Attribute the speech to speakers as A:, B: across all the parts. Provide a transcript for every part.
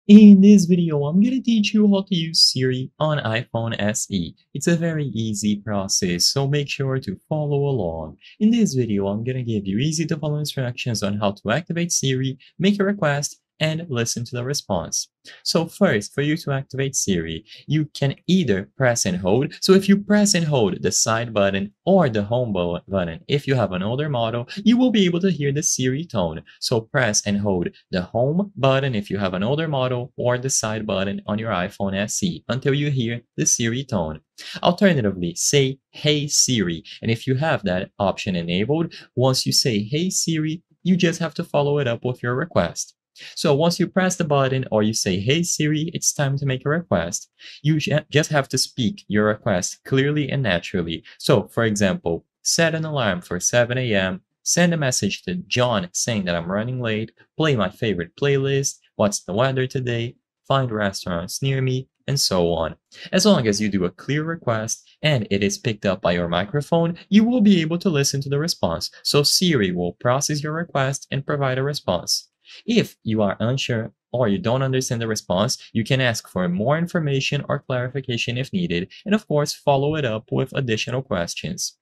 A: In this video, I'm gonna teach you how to use Siri on iPhone SE. It's a very easy process, so make sure to follow along. In this video, I'm gonna give you easy to follow instructions on how to activate Siri, make a request, and listen to the response. So first, for you to activate Siri, you can either press and hold. So if you press and hold the side button or the home button, if you have an older model, you will be able to hear the Siri tone. So press and hold the home button if you have an older model or the side button on your iPhone SE until you hear the Siri tone. Alternatively, say Hey Siri, and if you have that option enabled, once you say Hey Siri, you just have to follow it up with your request. So once you press the button or you say, Hey Siri, it's time to make a request, you just have to speak your request clearly and naturally. So for example, set an alarm for 7 a.m., send a message to John saying that I'm running late, play my favorite playlist, what's the weather today, find restaurants near me, and so on. As long as you do a clear request and it is picked up by your microphone, you will be able to listen to the response. So Siri will process your request and provide a response. If you are unsure or you don't understand the response, you can ask for more information or clarification if needed, and of course, follow it up with additional questions.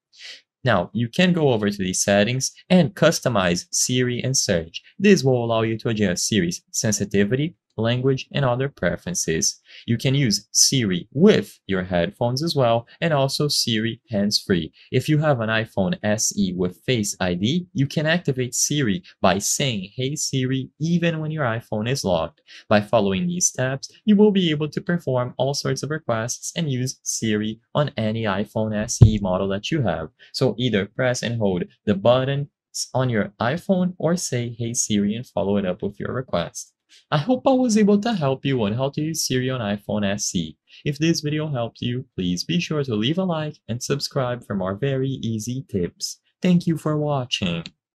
A: Now, you can go over to these settings and customize Siri and search. This will allow you to adjust Siri's sensitivity, language, and other preferences. You can use Siri with your headphones as well, and also Siri hands-free. If you have an iPhone SE with Face ID, you can activate Siri by saying Hey Siri even when your iPhone is locked. By following these steps, you will be able to perform all sorts of requests and use Siri on any iPhone SE model that you have. So either press and hold the button on your iPhone or say Hey Siri and follow it up with your request. I hope I was able to help you on how to use Siri on iPhone SE. If this video helped you, please be sure to leave a like and subscribe for more very easy tips. Thank you for watching.